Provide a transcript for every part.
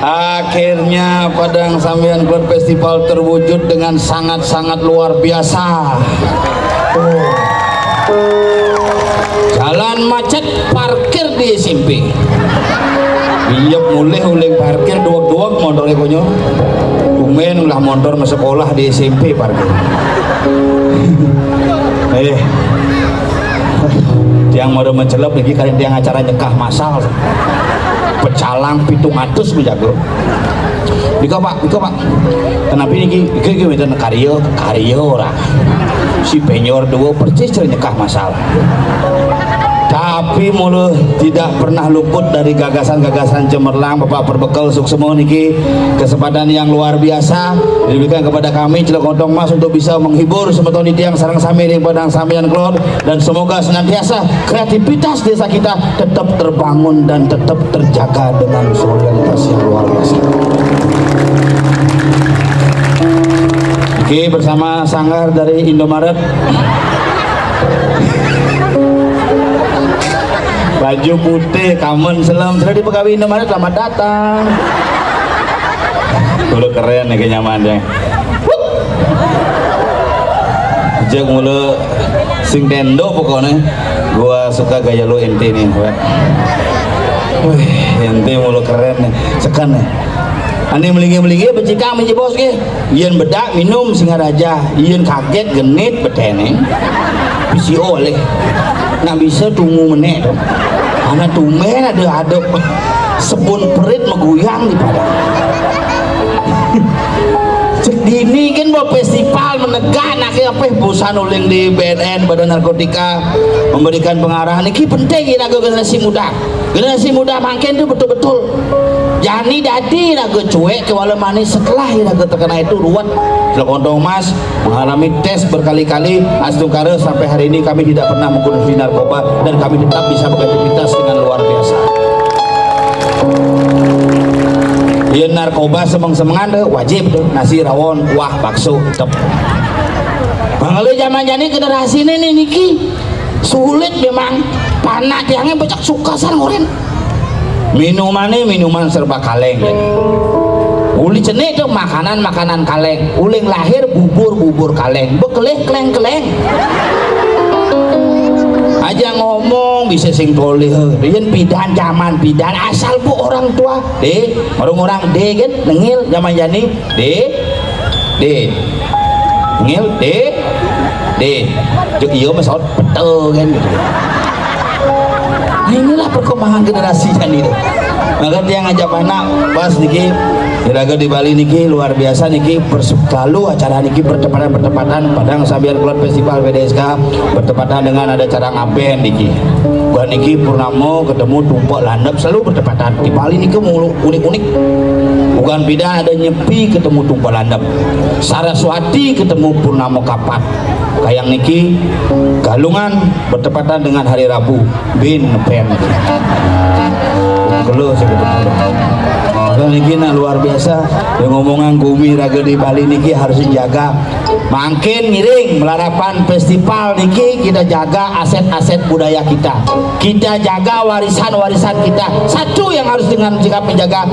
Akhirnya Padang Sambian Club Festival terwujud dengan sangat-sangat luar biasa. Jalan macet, parkir di SMP. Iya mulai uling parkir duak-duak motornya konyo. Kumen ulah motor masuk sekolah di SMP parkir. Tiang mau mencelap lagi kali tiang acara nyekah masal. Pecalang pitung atus ku jago. Bika pak. Kenapa ini minta karyo ora. Si penyor dua percis nyekah masalah. Tapi mulu tidak pernah luput dari gagasan-gagasan cemerlang Bapak Perbekal Suksemo niki kesempatan yang luar biasa diberikan kepada kami Cilekontong Mas untuk bisa menghibur semetoni tiang sarang sami di Padang Sambian Club, dan semoga senantiasa kreativitas desa kita tetap terbangun dan tetap terjaga dengan solidaritas yang luar biasa. Oke, bersama sanggar dari Indomaret, baju putih, kamen selam, sudah dipegawai Indomaret, selamat datang. Dulu keren nih kenyamannya. Jek mulu sing dendo pokoknya. Gua suka gaya lu ente nih. Wih, ente mulu keren nih. Sekan nih. Ane melingi-melingi becikang menjebos ke. Yen bedak minum Singaraja, yen kaget genit betene. Bisi oleh. Nggak bisa tunggu menek dong. Anak tumen ada sebun perit meguyang di Padang. Cek dini kan mau festival menegak nak apa busan uling di BNN Badan Narkotika memberikan pengarahan ini penting nak generasi muda makin itu betul-betul jani dadi nak cuek ke wala manis setelah nak terkena itu ruwet. Cilekontong Mas mengalami tes berkali-kali astungkara sampai hari ini kami tidak pernah mengkonsumsi narkoba dan kami tetap bisa beraktivitas dengan luar biasa. Dia narkoba semeng-semengan deh wajib tuh nasi rawon kuah bakso tetap. Bangale zaman jani generasi ini niki sulit memang panak tiangnya becak suka sarngoren. Minuman serba kaleng ya. Uli cenik tuh makanan kaleng. Uling lahir bubur kaleng. Bekeleh keleng. Aja ngomong ngomong bisa sing toleh yen bidan zaman bidan asal bu orang tua orang kan nengil zaman jani ngil juk iyo masot betul kan gitu. Nah, inilah perkembangan generasi jani itu. Maka dia ngajak anak pas niki Iraga di Bali niki luar biasa niki persekalu acara niki bertepatan padang sambil keluar festival PDSK bertepatan dengan ada cara ngaben niki. Gua niki purnamo ketemu tumpuk landap selalu bertepatan. Di Bali niki mulu unik-unik. Bukan beda ada nyepi ketemu tumpuk landap. Saraswati ketemu purnamo kapat. Kayang niki galungan bertepatan dengan hari Rabu bin pen. Kalau kalau niki luar biasa yang ngomongan Gumi Raga di Bali niki harus dijaga makin miring melarapan festival niki kita jaga aset-aset budaya kita jaga warisan-warisan kita. Satu yang harus dengan sikap menjaga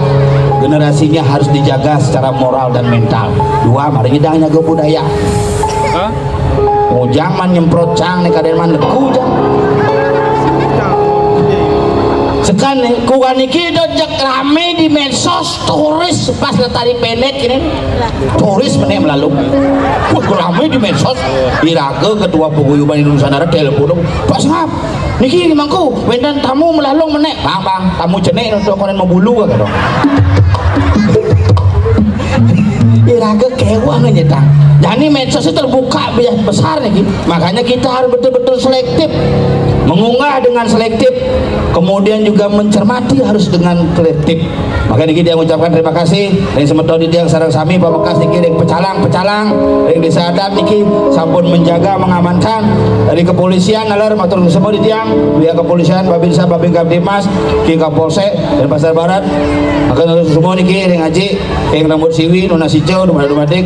generasinya harus dijaga secara moral dan mental. Dua mari kita jaga budaya. Jangan nyemprot cang nih kaden man leku jang sekan nih kuan niki dojek rame di medsos turis pas letari pendek ini turis meneh melalui rame di medsos Iraga ketua paguyuban Indonesia Nusantara telepon Pak Sahab niki mangku wendan tamu melalung meneh bang tamu cenek untuk konen mau bulu ka dong Iraga kewa ngetang. Jadi medsos itu terbuka besar nih, makanya kita harus betul-betul selektif, mengunggah dengan selektif, kemudian juga mencermati harus dengan selektif. Makanya kita mengucapkan terima kasih yang semeton di tiang sarang sami Pak Bekas niki yang pecalang yang desa adat niki sampun menjaga mengamankan dari kepolisian alar matur semua di tiang pihak kepolisian Babinsa Babin Kaptimas Ki Kapolsek dan Pasar Barat akan semua niki yang ngaji yang rambut siwi nuna sico dumadik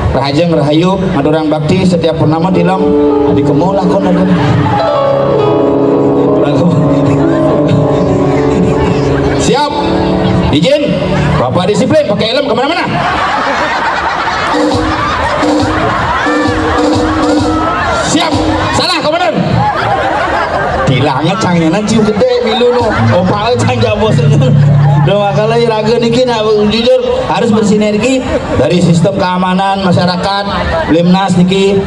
Rahajeng Rahayu Madurang Bakti setiap purnama tilam di kemulah kon ada siap izin Bapak disiplin pakai helm kemana-mana siap salah komandan tilangnya cangnya cium gede milu no opal cang jabos doa kalau Iraga niki nak jujur harus bersinergi dari sistem keamanan masyarakat Limas niki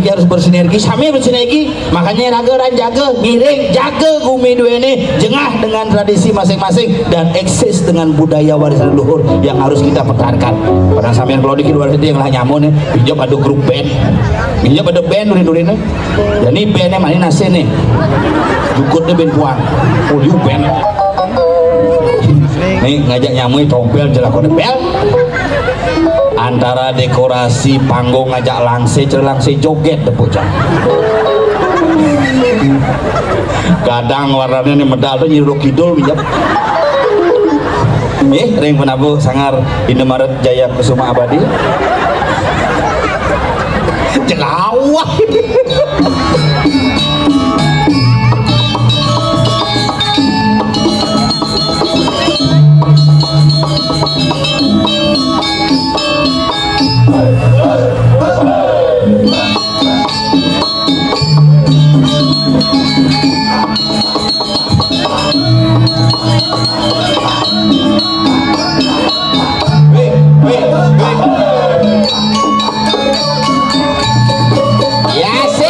harus bersinergi sami bersinergi makanya Iraga jaga miring jaga Gumi dua ini jengah dengan tradisi masing-masing dan eksis dengan budaya warisan luhur yang harus kita pertahankan pada sampean kalau di luar itu yang lah nyamun pinjam ada grup band pinjam ada band durin-durin jadi bandnya mana nasi nih jukutnya band puan band nih ngajak nyamui tompel jelakon bel antara dekorasi panggung ngajak langse joget deh bocah kadang warnanya nih medal tuh nyiru kidul bijak ring penabuh sangar Indomaret Jaya Kusuma Abadi jelawah ya sih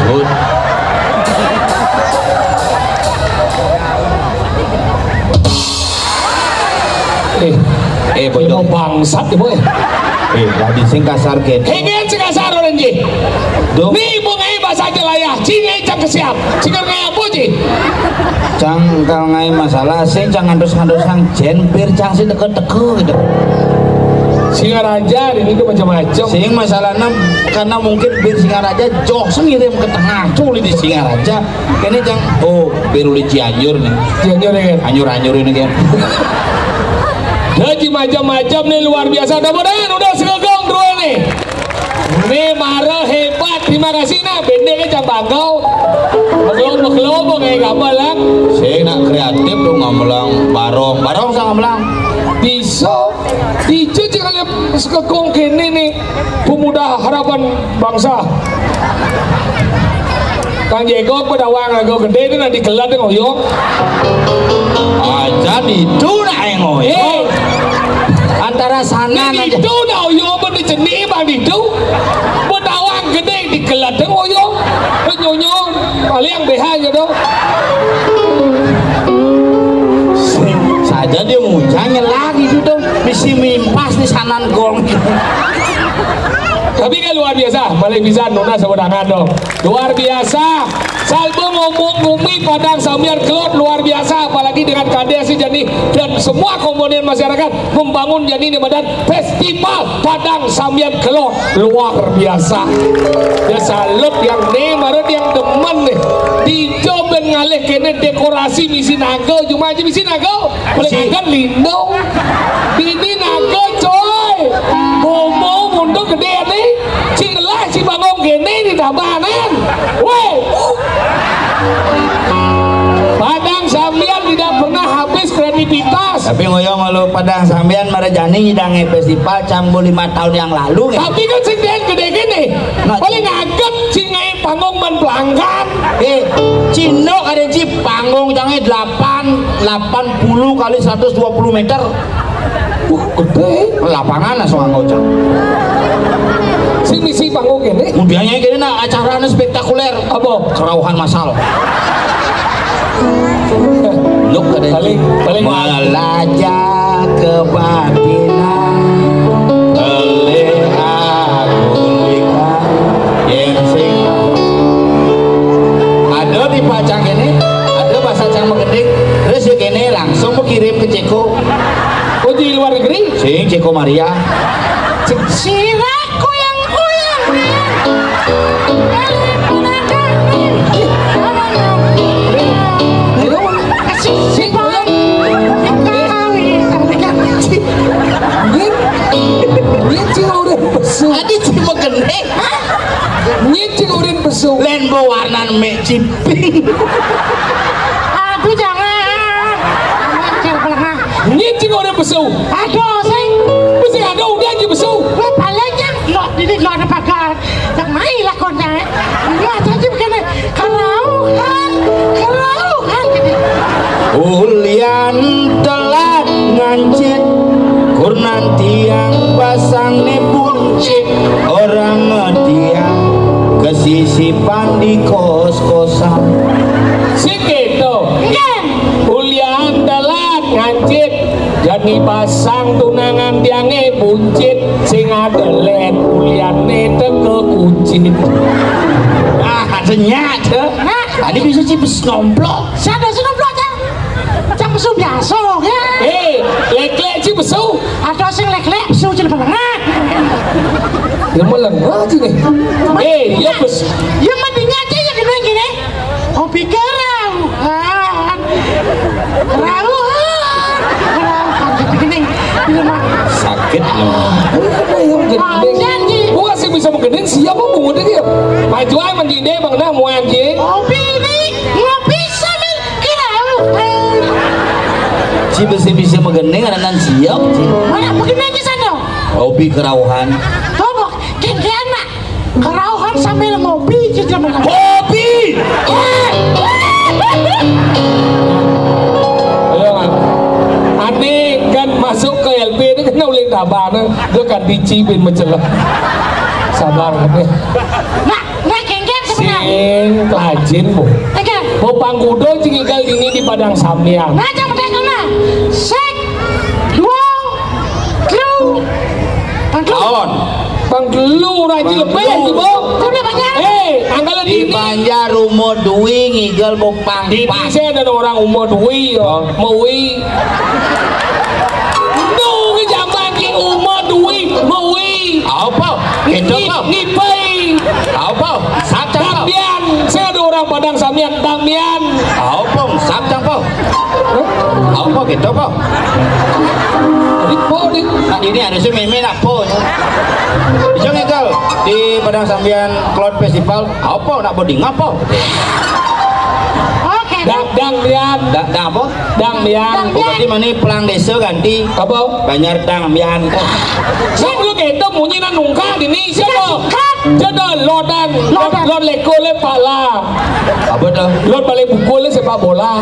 Hud. Bojong bangsat ya boy. Tadi sing kasar gen. Hengen sing kasar orang ji. Nih bungai bahasa Jalayah, cingai cang kesiap, cingai apa ji? Cang kalau ngai masalah sing cang ngandos-ngandos sang jenpir cang sing deket-deket gitu. Singaraja ini tuh macam-macam. Sing masalahnya karena mungkin bir Singaraja jok sengirim ke tengah culi di Singaraja. Kene cang bir uli Cianjur nih. Cianjur ya kan? Anyur-anyur ini kan. Jadi macam-macam nih luar biasa. Udah segegong terus nih. Nih marah hebat. Terima kasih nak bendeknya cang bangkau. Bekelobok kayak gamelang. Saya nak kreatif dong ngamelang barong sang ngamelang. Bisa dicuci kali segegong kene nih pemuda harapan bangsa. Kang Jegok pada wang agak gede itu nanti gelat deh ngoyong. Aja itu nak ngoyong. Antara sana aja. Itu nak ngoyong pada jenis bang itu. Pada wang gede di gelat deh ngoyong. Nyonyong paling BH aja dong. Saja dia mujanya lagi itu dong. Misi mimpas di sanan gong. Tapi kan luar biasa, balik bisa nona seberangan dong. Luar biasa. Salbo ngomong bumi Padang Sambian Kelot luar biasa, apalagi dengan KDSI jadi dan semua komponen masyarakat membangun jadi ini badan festival Padang Sambian Kelot luar biasa. Ya salut yang nih, marut yang demen nih. Dicoba ngalih kene dekorasi misi naga, cuma aja misi naga, paling kan lindung. Ini naga coy, ngomong mundur gede nih, cilah si bangong gini di tabanan, weh. Padang Sambian tidak pernah habis kredibilitas. Tapi ngoyong kalau Padang Sambian Marajani ngidangnya festival cambu 5 tahun yang lalu. Tapi kan sing gede gini, paling agak cingai panggung men pelanggan. Cino ada ci panggung jangan 80 kali 120 meter. Gede. Lapangan langsung ngocok. Sing misi panggung gini. Kemudiannya gini nak acaranya spektakuler. Apa? Kerauhan massal. Look ada paling melajak kebatinan oleh aku yang sing ada di pacang ini ada bahasa cang mengedik terus yang ini langsung mengirim ke Ceko. Oh di luar negeri? Sing Ceko Maria siraku yang Adi cuma gede, nyicing urin besu, lenbo warna mek ciping. Aduh jangan, nyicing urin besu. Aduh sing, mesti ada udah aja besu. Palingnya lo ini lo ada pagar, yang main lah konnya. Ya tadi begini, kerauhan gini. Ulian telat ngancit, kurnan tiang pasang ne buncit, orang ngediang kesisipan di kos-kosan. Si gitu, ulian telat ngancit, jadi pasang tunangan tiangnya buncit, sing adelet ulian ne teke kucit. Adanya tuh, tadi bisa cipis nomplok. Siapa sih nomplok cang besu biasa ya. Lek-lek sih besu. Ada sing lek-lek besu jadi melengah. Ya melengah aja nih. Ya bes. Ya mendingnya aja yang gini. Hobi kerauhan. Begini. Sakit loh. Gua sih bisa menggedeng siapa mau ngedeng ya. Maju aja mendidih bang dah mau anjing. Hobi ini nggak bisa men kerauhan. Si bisa mengeneng anak siap. Mana begini aja sana. Hobi kerauhan. Tobok, kerauhan sambil ngopi jadi mana? Hobi. Ayo kan. Ani kan masuk ke LP itu kan uling tabana, dia kan dicipin mencelah. Sabar kan ya. Nggak kengkeng sebenarnya. Sing kelajin bu. Oke. Mau panggudo cinggal ini di Padang Samyang. Nah, jangan bertengkar nah. Sek, dua, klu, pangklu. Tahun Panglu raji lebih di bu. Kau udah banyak. Anggalan di ini. Banjar umur duwi ngigel bopang Di pas. saya ada orang umur dui, mewi. Nung zaman ki umur dui, mewi. Apa? Gitu apa? Nipai. Apa? Sabcang apa? Damian, saya ada orang Padang Samyang, Damian. Apa? Sabcang apa? Apa gitu apa? Ripo di. Nah ini ada si Mimi apa? Bisa ngigel di Padang Sambian Cloud Festival. Apa? Nak boding apa? Oke. Damian, Apa? Damian. Berarti mana pelang desa ganti Apa? Banjar Damian. Saya dulu kita munyi na nungka di ni siapa? Jadi lot leko le pala, Apa dah? lot balik pukul le sepak bola.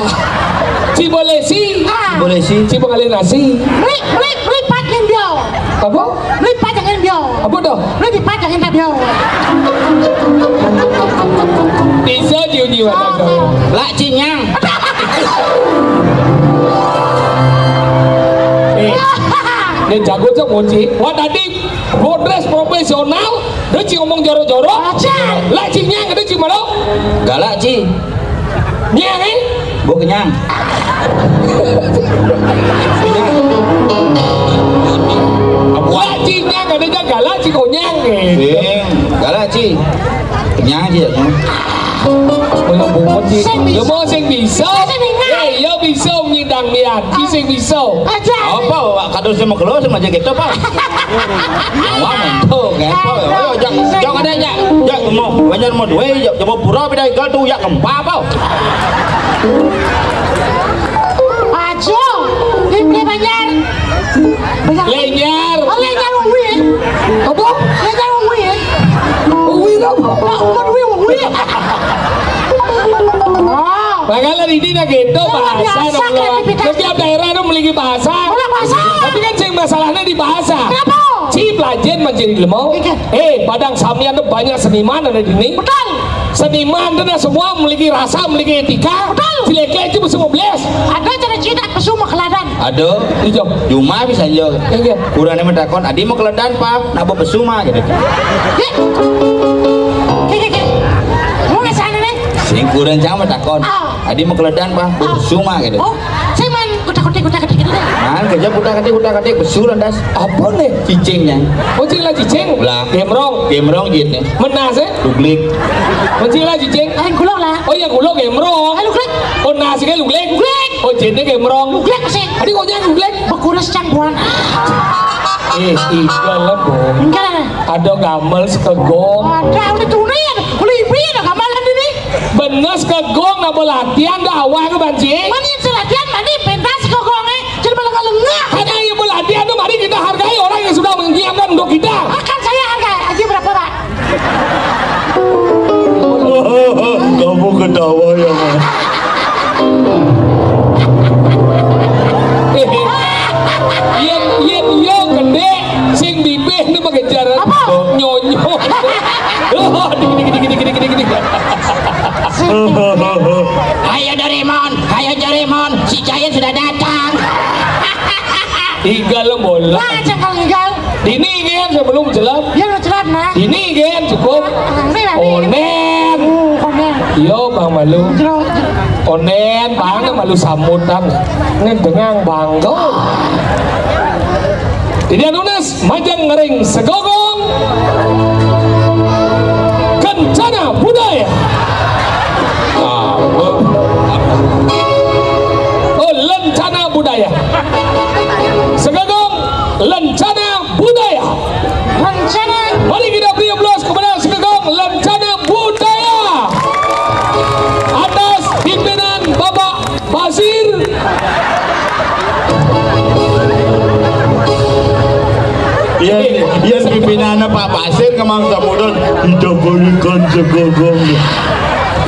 Boleh sih, Boleh sih. pengalih nasi. Beli pat yang biau. Apa? Beli pat yang biau. Apa dah? Beli pat yang biau. Bisa jiu ada kau. Lak cinyang. Dia jago cok moci. Wah tadi road race profesional, dia ci ngomong jorok-jorok. Lah cinya dia ci malu. Galak ci. Nyang Bu kenyang. Wah cinya ada jaga lah ci konyang Galak ci. Kenyang aja. Belum bungut ci. Ya mau sing bisa. Ya bisa menyidang mian. Sing bisa. Apa? Kadang sama keluar sama aja gitu apa? Wah mentok kan? Ayo jangan ada ya. Jak mau banyak mau duit. Jak mau pura beda gal tu ya gempa apa? Ajo, di Banjar. Lenyar. Oh, Lenyar Uwi. Apa? Lenyar Uwi. Uwi apa? Umur Uwi. Oh. Bagaimana ini nak gitu bahasa dong. Setiap daerah itu memiliki bahasa. Tapi kan sih masalahnya di bahasa. Kenapa? Si pelajar menjadi lemau. Padang Samyang itu banyak seniman ada di sini. Betul. Seniman itu semua memiliki rasa, memiliki etika. Betul. Silek itu semua belas. Ada cara cerita pesuma keladan. Ada. Hijau. Cuma bisa aja. Iya. Kurangnya mentakon. Adi mau keledan pak. Nak bawa pesuma gitu. Mau nggak sana nih? Sing kurang jangan mentakon. Adi mau keledan pak. Bawa pesuma gitu. Oh, saya main kutak-kutik gitu deh. Nah, kerja kuda-kutik besulan das. Apa nih? Cicingnya. Oh cing lah cicing. Lah. Gemrong. Gemrong gitu. Menas Duglik. Mencing lah cicing. Lain gulung lah. Oh iya gulung gemrong. Ayo klik. Oh nasi kan luglek. Oh jadinya gemrong. Luglek sih. Adi kok jangan luglek. Bekurus cangguan. Ikan lah bu. Enggak lah. Ada gamel sekegong. Ada udah tunai. Boleh ibu ya kamalan ini. Bener sekegong nak latihan dah awal ke banci. Mani yang selatihan mani pentas kogongnya. Jadi malah lengah. Hanya yang latihan tu mari kita hargai orang yang sudah mengiamkan untuk kita. Akan saya harga. Aji berapa pak? Kamu ketawa ya mas. Yen yo gede sing bibih ni mengejar nyonyo. Dik. Ayo Doraemon, si Giant sudah datang. Igal bola. Nah, cakal igal. Dini kan sebelum jelas. Ya lu celat nah. Dini kan cukup. Onen. Konen. Yo bang malu. Jeruk. Onen bang malu sambutan. Ngedengang banggo. Jadi anunas majang ngering segogong. Kencana budaya. Oh lencana budaya. Segogong lencana budaya. Rencana. Mari kita beri aplaus kepada Segogong lencana budaya atas pimpinan Bapak Basir. Yang pimpinannya Pak Basir kemang samudon tidak berikan segogong.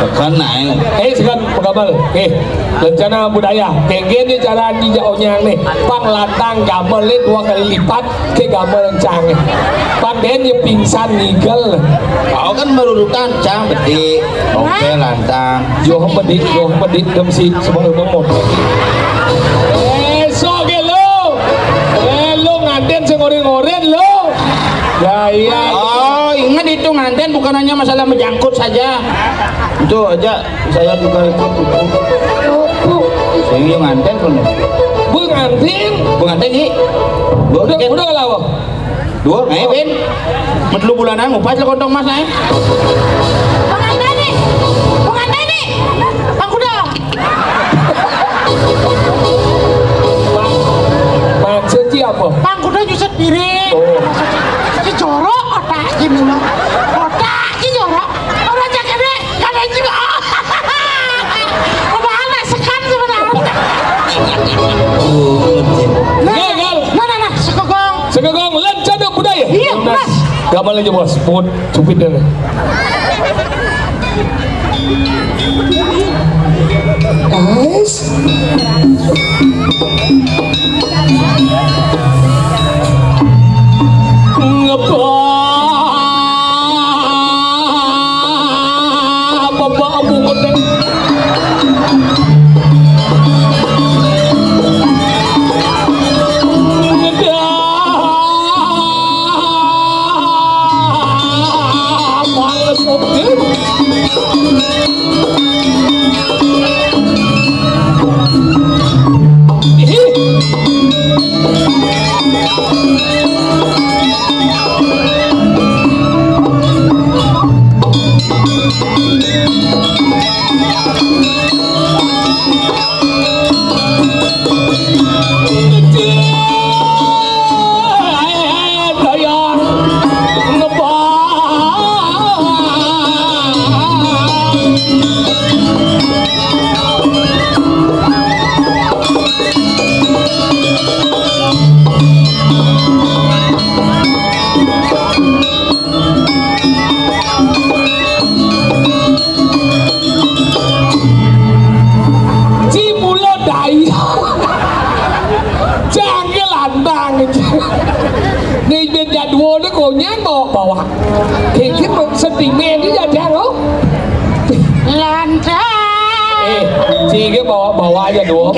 Tekan naik. Sekarang pegabal. Rencana budaya. Kegini cara dijak onyang nih. Pang latang gamal 2 kali lipat ke gamal lencang. Pang den dia pingsan nigel. Kau kan berurutan cang bedik. Oke lantang. Johong bedik dem si semua ngomong. So ke lo. Lo nganten sengore-ngoren lo. Gaya. Oh, ingat itu nganten bukan hanya masalah menjangkut saja. Itu aja saya juga ikut. Saya yang nganten pun. Bu nganten hi. Udah lawa. 2 Ben. Metlu bulanan ngupas le kontong Mas naik. Pengantin nih. Bang Kuda. Maksudnya apa? Bang Kuda nyusun piring. Si jorok otak gini loh. Otak gini jorok. Orang cakap deh. Kadang juga. Padahal sekan sebenarnya. Nah, Sekogong lencana budaya. Iya, Mas. Gamal aja bos, pun cupit dan. Guys. Bapak abu kodeng. Nih beda dua nó còn nhát bawa thì cái một sentimen itu jadi lo Lantai. Si cái bawa aja dua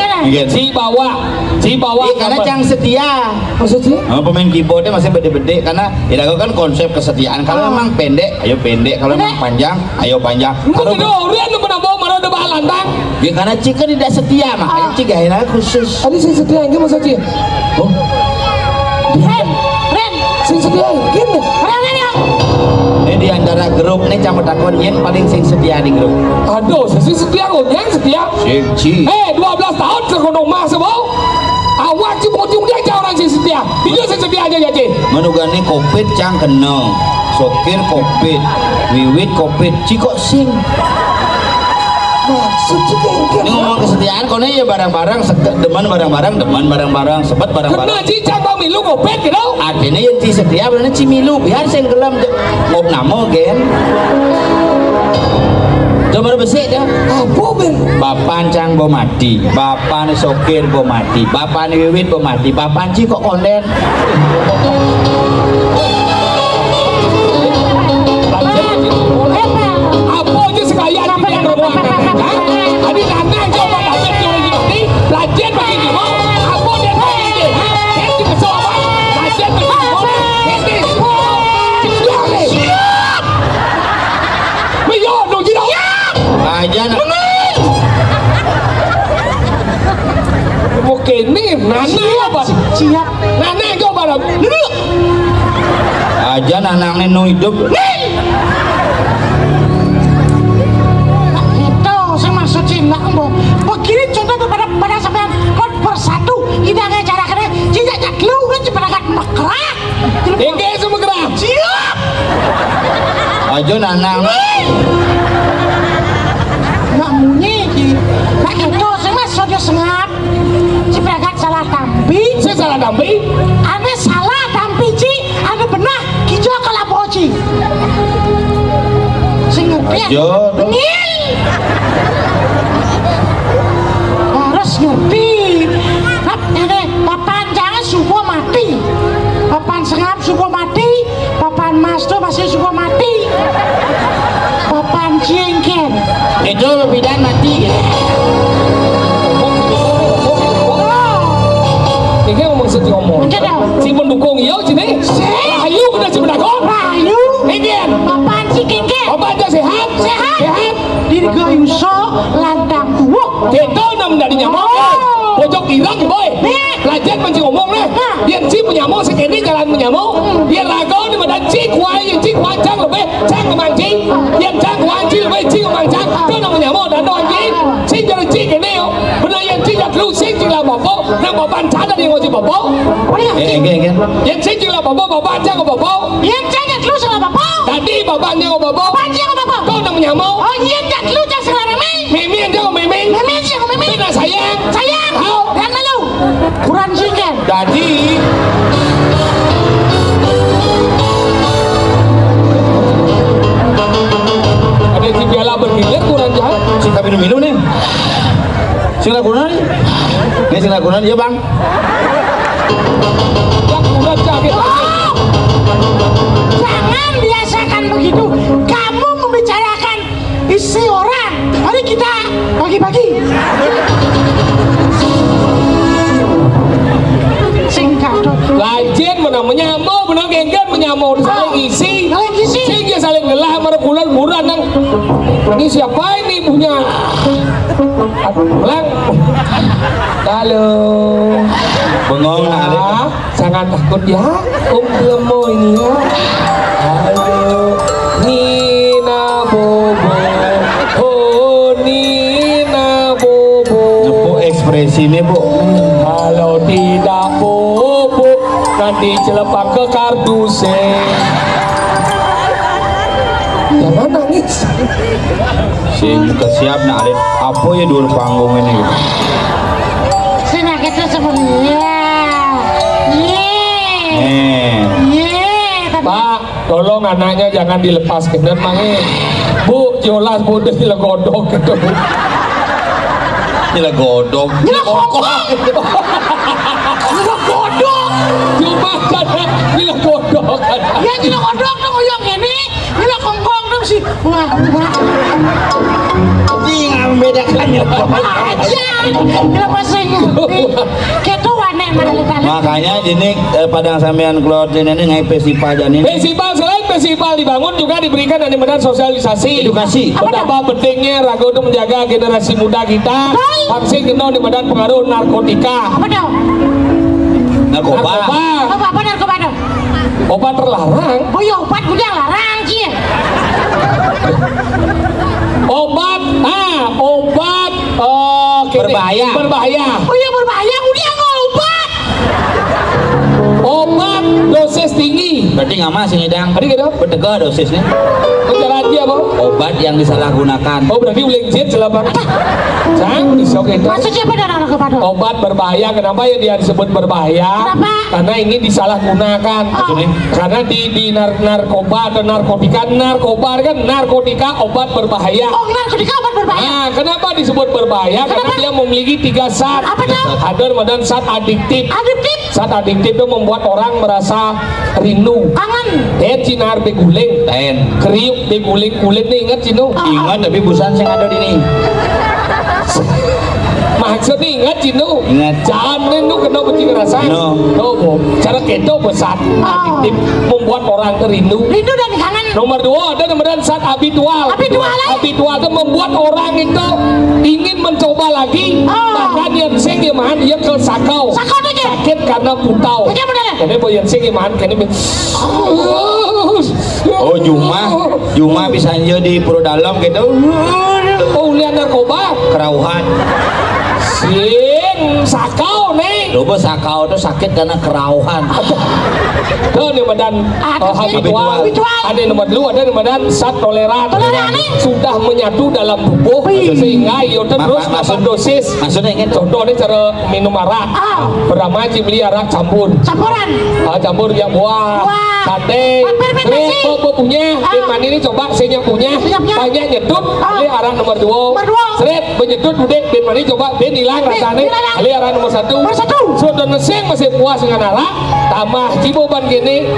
si bawa Karena cang setia. maksudnya Pemain keyboardnya masih bede-bede karena kan konsep kesetiaan. Kalau memang pendek, ayo pendek. Kalau memang panjang, ayo panjang. Kalau orang lu pernah bawa mana ada bahan lantang ya karena Cika tidak setia makanya Cika akhirnya khusus. tadi saya setia yang maksudnya oh Ren. saya setia gini Ini di antara grup nih campur takon yen paling sing setia di grup. aduh saya setia kok yang setia Ci. 12 tahun sekono mas bau awak cuma dia aja orang sing setia dia sing setia aja jadi Menugani kopit cang kena. Sokir kopit, wiwit kopit, Ciko sing. maksudnya Ini ngomong kesetiaan kono ya barang-barang deman barang-barang sebet barang-barang. kena cicak pemilu ngopet gitu Artinya yang ci setia bener cimilu biar sing gelam ngop namo gen. Coba besik dah. apa ben Bapan cang bo mati, bapan sokir bo mati, bapan wiwit bo mati, bapan ci kok konden. apa aja sekalian yang berbuat tadi nana coba dapat jual ini pelajar bagi dia apa dia ini ini kesoba pelajar bagi dia ini siap Mio lu jido Aja nak. mungkin nih nana apa Siap. nana coba dah Aja nanangnya no hidup. Itu saya maksud Cina mbok. Begini contoh pada sampean kon bersatu tidak kayak cara kene tidak lu kan cuma agak mekerah. Oke semua gerak Siap. Aja nanang. Nak munyi di. Nah itu saya maksud dia sengap. Cipragat salah tampi. saya salah dambi Ane salah tampi ci. Ane benar kijo kalaboci. Sing ngerti. Aja. Ngil. mati. Ini papan jangan subuh mati. Papan sengap subuh mati. Papan mas tuh masih subuh mati. Papan jengkel Itu bidan mati. Ini ngomong sedih ngomong. Macam mana? Si mendukung iya sini. Rahayu benar si mendukung. Rahayu Ini papan si kengkel apa aja sehat? sehat Sehat. dirgayuso landang tuwuk. Kita nam dari nyamuk. Pojok irang boy. Lajet manci ngomong nih. Dia si menyamuk sekini jalan menyamuk. Dia rago di badan si kuai yang si kuai cang lebih cang kemang si. Yang cang kuai si lebih si kemang cang. Itu nam menyamuk dan doang si. Si jalan si kini yo. Benar yang si jak lu si jila bobo. Nam bapan cang dari ngosi bobo. Engke. Yang si jila bobo bapan cang bobo. Yang jangan lu sama bapak. Tadi bapaknya bobo. Bapaknya sama bapak. Kau nam menyamuk. Oh iya jangan lu jangan segala mimi. Mimi yang jago mimi. Mimi sih mimi. Benar sayang. Sayang. Kau. Dan malu. Kurang jengkel. Jadi ada si piala bergilir kurang jahat. Sing minum nih. Sing lakunan nih. Nih sing lakunan ya, Bang. Yang kurang jahat. Jangan biasakan begitu. Kamu membicarakan isi orang. Mari kita bagi-bagi. Singkat. Lajen menang menyamuk, menang genggan menyamuk saling isi. Saling isi. Sehingga saling gelah merekulan murah nang. Ini siapa ini punya? Lang. Halo. Bengong ada. Sangat takut ya. Lemo ini ya. Halo. Nina Bobo. Oh Nina Bobo. Nepo ekspresinya, Bu. Kalau tidak bobo nanti celepang ke kardusnya. Jangan nangis. Sing kesiap nak ada apa ya dur panggung ini. Sini kita sebenarnya. Pak, tolong anaknya jangan dilepas ke dan mangi. Bu, jolas bodoh dilegodok gitu. Ini lah godok. Dilegodok. Cuma karena dilegodok. Ya tidak kodok dong yang ini. Ini kongkong dong sih. Wah. Jangan membedakan ya. Aja. Bila pasang. Kita wanek mana. Makanya ini padang sampean keluar ini ngai festival jadi ini. Festival selain festival dibangun juga diberikan dan diberikan sosialisasi Edukasi. betapa pentingnya raga untuk menjaga generasi muda kita vaksin kena di badan pengaruh narkotika Apa dong? Narkoba. Apa narkoba dong? obat terlarang Oh ya obat udah larang sih. obat Berbahaya. Oh ya berbahaya udah ngobat. obat dosis tinggi Berarti nggak masih ngedang. tadi gitu Bertegak dosisnya. bicara aja bang Obat yang disalahgunakan. oh berarti uling jet selama jangan disok itu Maksudnya apa dong narkoba dong? obat berbahaya kenapa ya dia disebut berbahaya Kenapa? karena ini disalahgunakan karena di narkoba atau narkoba kan narkotika obat berbahaya Oh narkotika obat berbahaya. nah kenapa disebut berbahaya karena dia memiliki 3 zat Apa dong? ada dan zat adiktif Adiktif. zat adiktif itu membuat orang merasa rindu Kangen. cinar beguling Lain. kriuk beguling kulit nih ingat cino Ingat tapi busan sing ada di ini. maksudnya ingat cino Ingat. jangan rindu kena benci ngerasa No. no cara keto besar adiktif membuat orang rindu Rindu dan kangen. nomor 2 ada namanya zat habitual Habitual, eh? habitual itu membuat orang itu ingin mencoba lagi bahkan yang sing iman dia ke sakau Sakau tu je. sakit karena putau Macam mana? jadi boleh yang sing iman kini Oh Juma bisa aja di pura dalam gitu. oh lihat narkoba Kerauhan. sing sakau nih Coba sakau tuh sakit karena kerauhan. Tuh nih badan habitual. Ada yang nomor dua, ada yang badan zat toleran. Sudah menyatu dalam tubuh sehingga yo terus dapat dosis. Maksudnya ingin contohnya cara minum arak. Pertama beli arak campuran. Campur yang buah, sate. Kok punya? Ben mani ini coba saya punya. Banyak nyetut. Beli arak nomor 2. Seret menyetut budek ben mani coba ben hilang rasanya. Beli arak nomor 1. Sudah neseng masih puas dengan arak. Tambah ciboban gini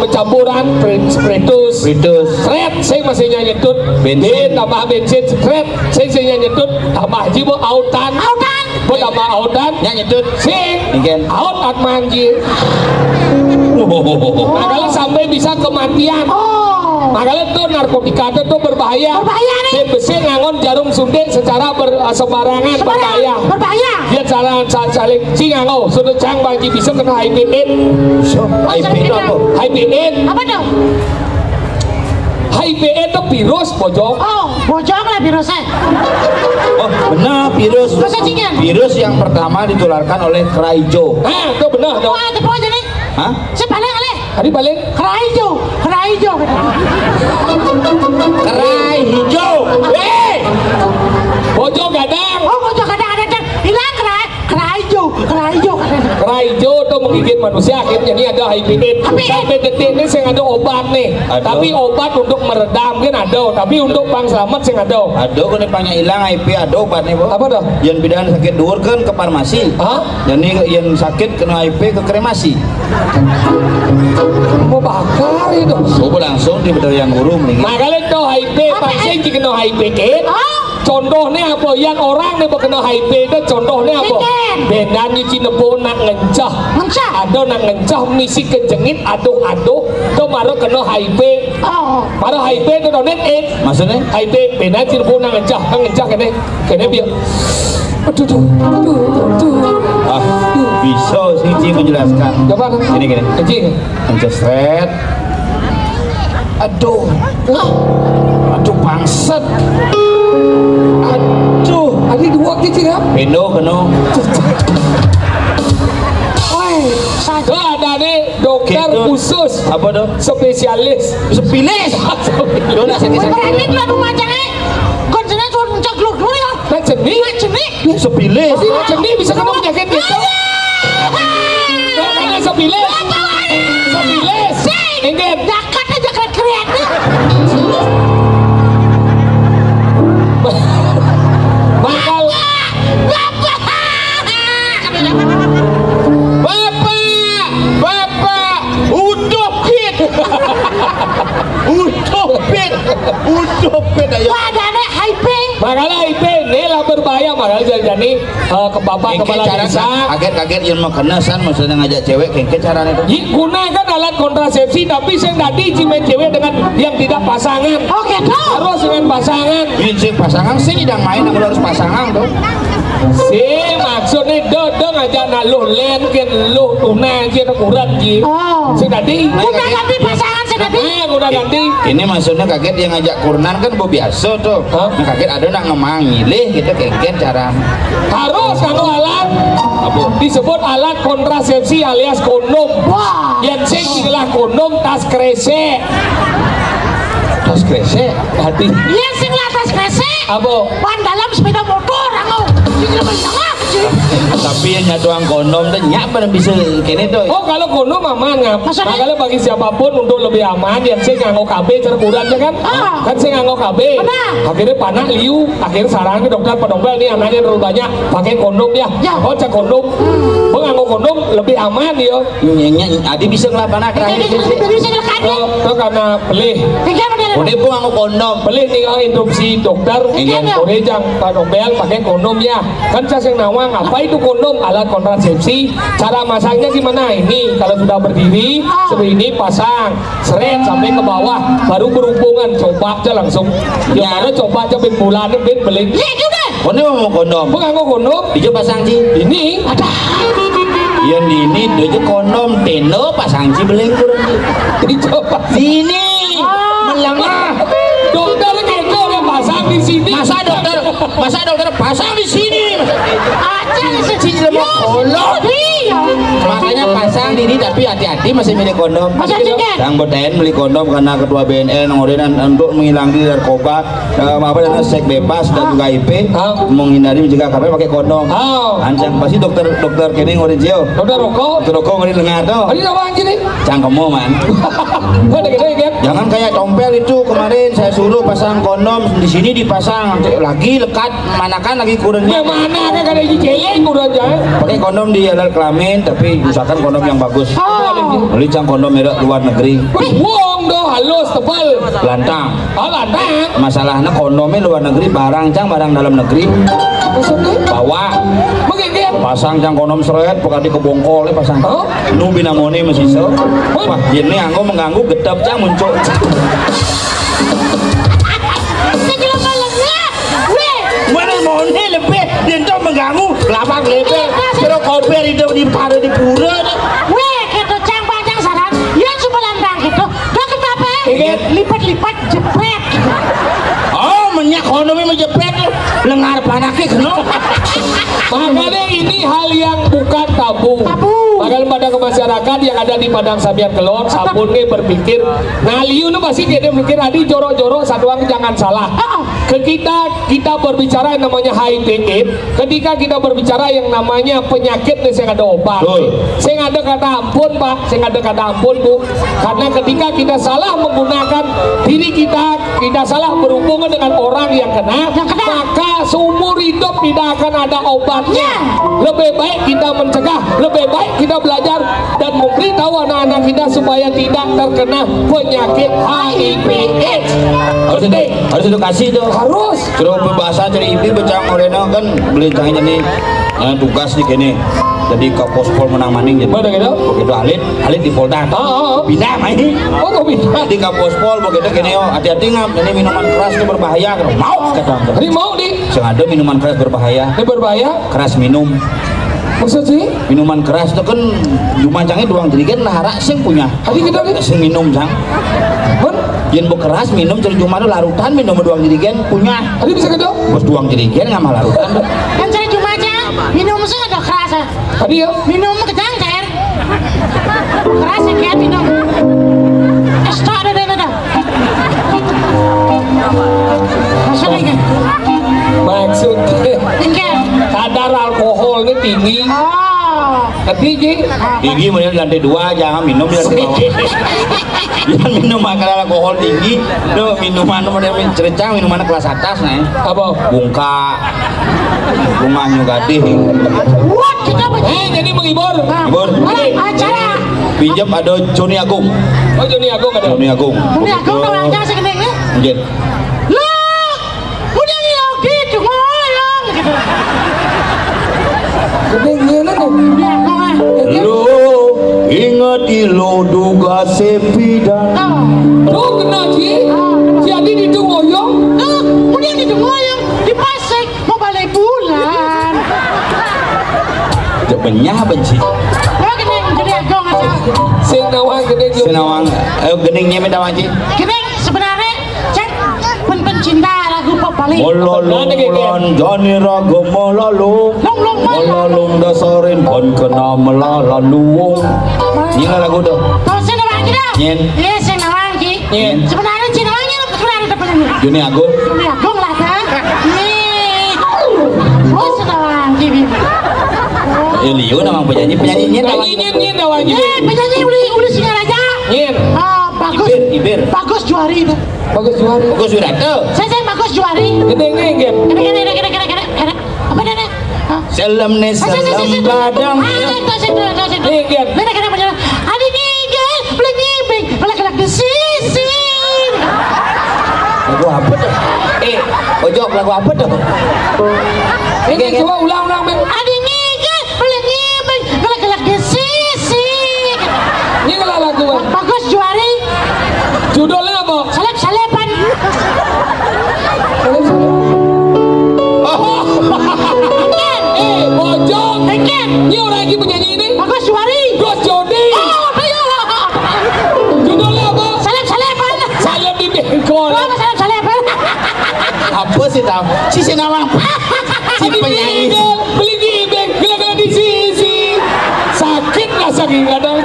campuran spiritus. Seret saya masih nyetut. Bensin tambah bensin. Seret saya nyetut. Tambah cibo autan. Tambah autan nyetut. Sing aut atmanjir. Nah kalau sampai bisa kematian. Makanya tuh narkotika itu berbahaya. Dia besi ngangon jarum suntik secara sembarangan berbahaya. Dia saling cingango sudah cang bagi bisa kena HIV/AIDS. HIV/AIDS Apa dong? HIV/AIDS itu virus bojong. Bojong lah virusnya. Oh benar virus. Virus yang pertama ditularkan oleh kerai hijau. Itu benar dong. Wah itu aja nih. Hah? Saya balik kali. Tadi balik. Kerai hijau. Kerai hijau. Bojong gadang. Bojong gadang ada. Hilang kerai hijau. Kerai hijau tuh menggigit manusia akhirnya ini ada HIV/AIDS. Sampai detik ini saya ada obat nih. Tapi obat untuk meredam kan ada. Tapi untuk pang selamat saya ada. Ada kan pangnya hilang HIV ada obat nih, Apa dah? Yang bidan sakit dur kan ke farmasi. Jadi yang sakit kena HIV ke kremasi. Mau bakar itu. Coba langsung di bedal yang guru nih. Makanya itu HIV pasti kena HIV/AIDS. Contohnya apa? Yang orang nih kena HIV itu contohnya apa? Benan nyuci nebo nak ngencah. Ada nak ngencah misi kejengit aduh-aduh itu baru kena HIV. Baru HIV itu donet AIDS. Maksudnya? HIV benan nyuci nebo nak ngencah kene biar. Aduh. Bisa sih menjelaskan. Coba Gini. Mencesret. Aduh bangsat. Ada dua kecil ya? Pendo kena. Itu ada nih dokter khusus. Apa dong? Spesialis. Lo nak sakit-sakit. Berani lah rumah jangan. Konsennya cuma mencagluk dulu ya. Cenik. Sepilis. Cenik bisa kena penyakit gitu. Karena sepilis. Ingat. Jakat kreatif. Bakal. Bapak. Udopit ayo. Wadane hyping. Makanya HIV ini lah berbahaya. Makanya jadi ke bapak kepala desa. Kaget yang mau kena san maksudnya ngajak cewek kayak caranya itu. Gunakan alat kontrasepsi tapi saya tadi cimen cewek dengan yang tidak pasangan. Oke dong. Harus dengan pasangan. Ini pasangan sih tidak main harus pasangan tuh. Si maksudnya dodong aja naluh len ken luh tunai aja ukuran ji. Saya tadi. Udah ganti pasangan saya tadi. Udah ganti. Ini maksudnya kaget yang ngajak kurnan kan biasa tuh. Nah, kaget ada nak ngemangilih gitu kayak cara. Harus kalau alat disebut alat kontrasepsi alias kondom. Yang sing kondom tas kresek. Tas kresek? Hati. Iya sing lah tas kresek. Apa? Ban dalam sepeda motor angau. Tapi yang nyaduang kondom tuh nyak pada bisa kene tuh. Oh kalau kondom aman ngap. Makanya bagi siapapun untuk lebih aman yang saya nganggo KB terkurang ya kan. Kan saya nganggo KB. Akhirnya panah liu. Akhirnya saran ke dokter pedombel nih anaknya terlalu banyak pakai kondom ya. Oh cek kondom. Nganggo kondom lebih aman ya. Adi bisa ngelapan terakhir. Itu karena beli. Udah pun nganggo kondom. Beli tinggal instruksi dokter. Udah jangan pedombel pakai kondom ya. Kan saya nawang apa itu kondom? Alat kontrasepsi. Cara masangnya gimana? Ini kalau sudah berdiri seperti ini pasang seret sampai ke bawah baru berhubungan. Coba aja langsung ya mana coba aja ben bulan ben beli iya juga kondom mau kondom nganggo kondom dijo pasang sih ini ada yang di ini dijo kondom tendo pasang sih beli kurang dicoba sini melengah dokter keko yang pasang di sini masa dokter pasang di sini aja sini mau kolom diri tapi hati-hati masih milih kondom. Masa tiket? Yang beten beli kondom karena ketua BNN ngorenan untuk menghilangkan narkoba, apa namanya seks bebas dan juga HIV, menghindari mencegah KP pakai kondom. Ancang pasti dokter kene ngorein jio. Dokter rokok ngorein lengar tuh. ini apa gini Cangkemmu man. Jangan kayak tompel itu kemarin saya suruh pasang kondom di sini dipasang lagi lekat manakan lagi kurangnya. Mana ada kada jelek udah aja. Pakai kondom di alat kelamin tapi usahakan kondom yang bagus. Beli kondom merek luar negeri. Wong doh halus tebal. Lantang. Lantang. Masalahnya kondomnya luar negeri barang dalam negeri. Maksudnya? Bawa. Menggigit. Pasang cang kondom seret pokoknya dikebongkol pasang. Nu binamoni masih so. Wah, ini anggo mengganggu gedap cang muncul. Mana mau nih lebih dia tuh mengganggu lapang lebih. Kalau koper itu di pada di pura. Weh, gitu cang panjang saran. Ya cuma landang gitu. Gak kenapa? Lipat-lipat jepret. Oh, menyak kondomnya menjepret lengar panaknya kenapa? Makanya ini hal yang bukan tabu. Makanya pada ke masyarakat yang ada di Padang Sambiar Kelor, sabun nih berpikir, ngaliu nu pasti dia mikir adi jorok-jorok saduang jangan salah. Kita berbicara yang namanya HIV/AIDS, ketika kita berbicara yang namanya penyakit nih saya ada obat. Saya ada kata ampun Pak, saya ada kata ampun Bu. Karena ketika kita salah menggunakan diri kita salah berhubungan dengan orang yang kena, maka seumur hidup tidak akan ada obatnya. Lebih baik kita mencegah, lebih baik kita belajar dan memberitahu anak-anak kita supaya tidak terkena penyakit HIV/AIDS. Harus edukasi tuh. Harus. Terus berbahasa cari ibu becang oreno kan beli canggih nih tugas di kene. Jadi ke pospol menang maning gitu. Mana gitu? Begitu alit di Polda. Pindah main. Oh, kok pindah? Di ke pospol begitu kene yo hati-hati ngap ini minuman keras itu berbahaya. Mau kata. Ini mau di. Sengaja minuman keras berbahaya. Ini berbahaya. Keras minum. Maksud sih? Minuman keras itu kan cuma cangnya doang jadi kan lahara sing punya. Tadi kita nih sing minum cang. Yen bu keras minum jadi cuma larutan minum doang jadi kan punya. Tadi bisa gitu? Bos doang jadi kan nggak malah larutan. Kan saya cuma aja minum saya ada keras. Tadi ya? Minum kejang cair. Keras ya kayak minum. Stop ada. Maksudnya? Maksudnya kadar alkoholnya tinggi. Tinggi kemudian di lantai 2 jangan minum di lantai bawah. Jangan minum makanan alkohol tinggi. Tuh minuman modern cerecang minuman kelas atas nih. Apa? Bungka. Bunga nyugati. What kita jadi menghibur. Hibur. Acara. Pinjam ada Joni Agung. Oh Joni Agung ada. Joni Agung. Joni Agung kalau aja segenengnya. Mungkin. Lah, udah gitu ngoyong gitu. Gedengnya lah tuh. Joni Agung ah. Lo ingat lo duga sepida. Tuh kena sih. Jadi itu ngoyong. Udah gitu ngoyong di Pasek mau balai bulan. Benyah benci. Oh geneng Joni Agung aja. Sing nawang gedeng. Senawang, geningnya minta wanci. Geneng sebenarnya cek pencinta lagu pop paling. Mololong Joni Raga Molalung. Molalung dasarin pon kena melalalung. Ini lagu tuh. Tahu saya nawang kita? Nyen. Iya saya nawang ki. Sebenarnya si nawangnya sebenarnya depannya. Joni Agung. Joni Agung lah kan. Nih. Oh saya nawang ki. Liu namang penyanyinya Nawang. Penyanyi uli Singaraja. Nyen. Bagus. Ibir. Bagus Juari itu. Bagus juara. Bagus sudah tuh. Saya Bagus Juari. Gedengnya enggak. Kena. Apa dah? Selam nih selam badang. Enggak. Ada nigel, beli nyibing, belak-belak di sisi. Lagu apa tuh? Ojok lagu apa tuh? Ini coba ulang-ulang Bang. Ada nigel, beli nyibing, belak-belak di sisi. Ini kalau lagu Bang. Bagus Juari. Judulnya apa? Salep-salepan. Bojong. Ini orang lagi penyanyi ini. Bagus Juari. Gus Jody. Judulnya apa? Salep-salepan. Salep di bengkol. Apa salep-salepan? Apa sih tahu? Si Senawang. Si penyanyi. Beli di bengkol, gila-gila di sisi. Sakit lah saking kadang.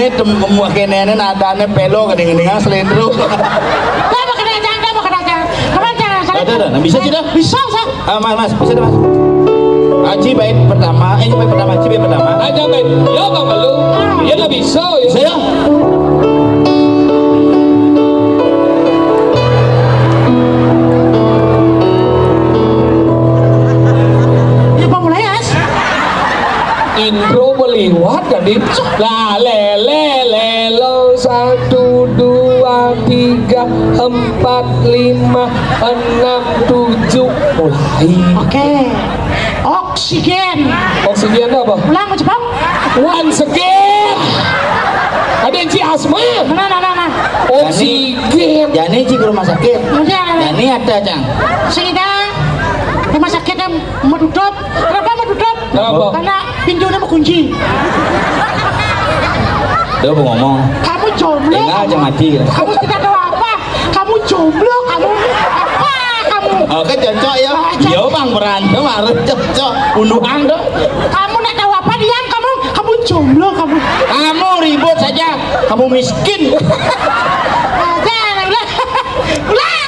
ini temuah kene nadane pelo kadang-kadang selendro. Dah makan aja, dah makan aja. Kamu jangan salah. Ada, bisa tidak? Bisa, Sa. Mas, bisa dah, Mas. Aji baik pertama, baik pertama, Aji baik pertama. Aja baik, ya bang malu, ya nggak bisa ya. Saya. Ya Bang mulai, As. Intro berliwat kan di la le le le lo 1 2 3 4 5 6 7 mulai. Oke. Oksigen. Oksigen apa? Ulang cepat. Once again. Ada yang si asma. Nah. Oksigen. Jani Ci ke rumah sakit. Udah. Jani ada, Cang. Sehingga rumah sakitnya menutup. Kenapa menutup? Kenapa? Karena pintunya mengunci. Dia mau ngomong. Kamu jomblo. Enggak aja mati. Kamu tidak tahu apa. Kamu jomblo. Kamu apa? Kamu. Oke, cocok ya. Iya, Bang berantem harus cocok. Unduhan dong. Kamu tidak tahu apa diam kamu. Kamu jomblo kamu. Kamu ribut saja. Kamu miskin. Ulah.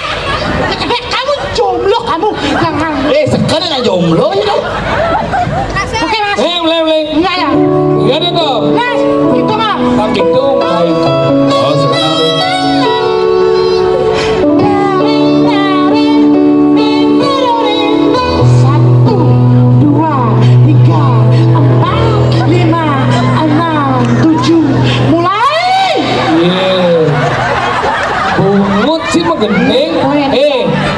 Kamu jomblo kamu. Jangan. Sekarang aja jomblo ya. Oke Mas. Mulai. Enggak ya. Enggak ada tuh. Mas, gitu nggak? Tak gitu mulai. Oh, sekarang. Satu, dua, tiga, empat, lima, enam, tujuh, mulai. Bungut sih menggending.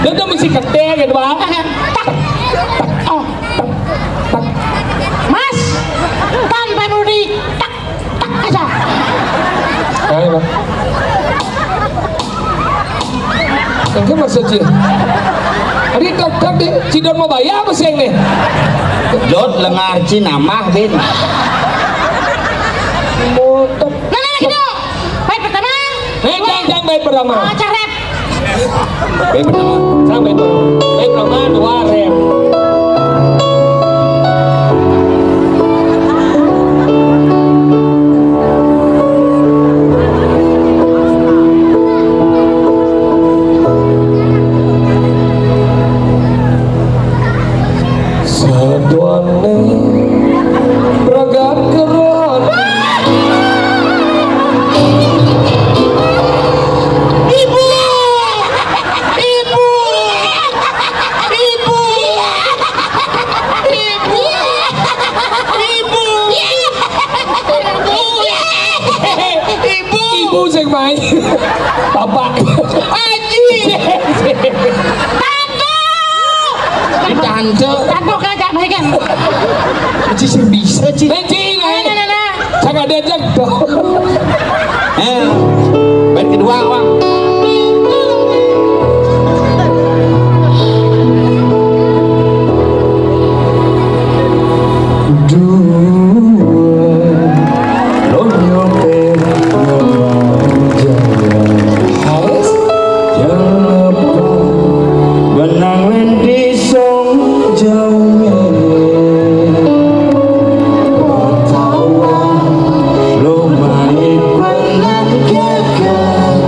Dia tuh mesti kete gitu bang. Oh, Mas, tanpa nudi, tak aja. Ayo bang. Yang maksud sih. Ini tak deh. Cidon mau bayar apa sih ini? Jod lengar Ci namah bin. Motor. Nah, gitu. Baik pertama. Jangan baik pertama. Caret. Baik pertama. Sampai pertama. Baik pertama 2 rem. Saduane ragat keron. Ibu. Ibu sing main. Bapak. Aji. Tanto kan gak baik kan? Ci sih bisa Ci. Bencing. Nah. Sangat diajak tuh. Baik kedua, Bang. Lumayan pernah gagal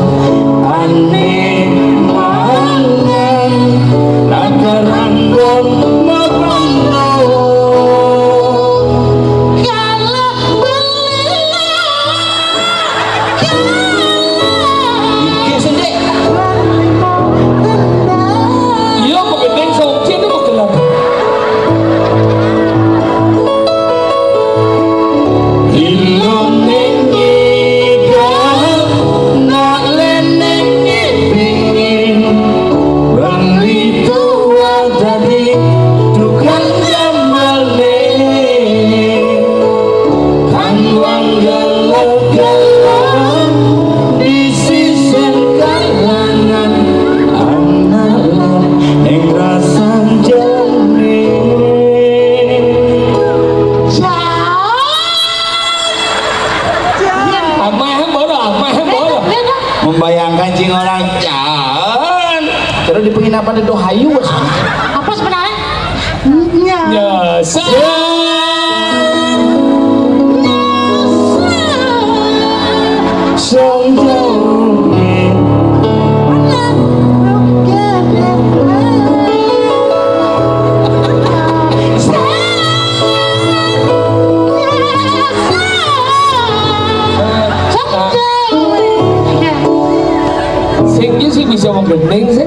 gening sih.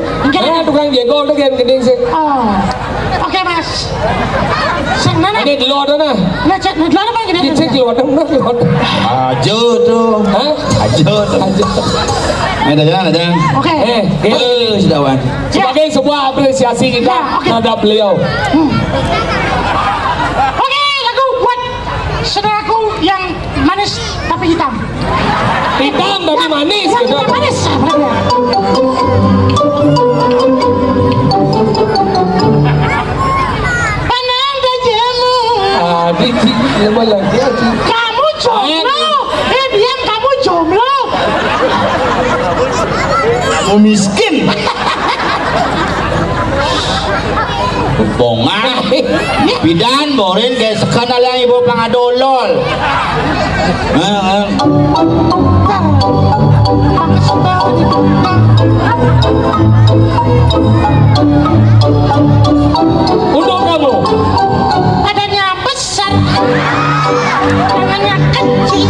Tukang jengkol tuh yang gening sih. Oh. Oke, Mas. Sing mana? Ini di luar sana. Nah, cek di luar apa gini? Dicek di luar sana. Ajo tuh. Hah? Ajo tuh. Ada jalan. Oke. Sudah wan. Sebagai sebuah apresiasi kita terhadap beliau. Oke, lagu buat saudaraku yang manis tapi hitam. Hitam tapi manis. Yang hitam manis. Pananda jamu. Diki, yang lagi aja. Kamu jomblo. Diam, kamu jomblo. Kamu miskin. Bongan. Bidan borin kayak sekadar yang ibu pangadolol. Untuk kamu. Badannya besar, tangannya kecil,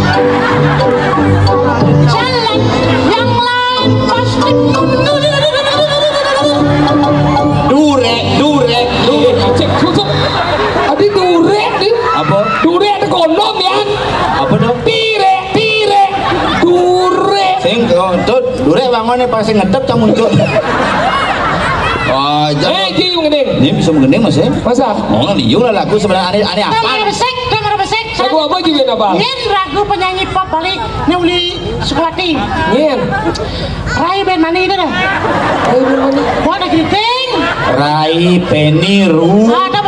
jalan yang lain pasti Dure. Cek susuk. Adi durek nih. Apa? Durek ada kondom ya. Apa dong? Pire. Durek. Sing tuh dure bangunnya pasti ngetep cang muncul. Oh, Ji gening. ini bisa mengendeng mas ya? Masa? Oh, liung lah lagu sebenarnya aneh Dengar apa? besek. Lagu apa juga apa? Nyen lagu penyanyi pop balik Neuli Sukwati. Nyen. Rai Ben Mani itu dah. Buat ada kriting. Rai Peniru. Ada.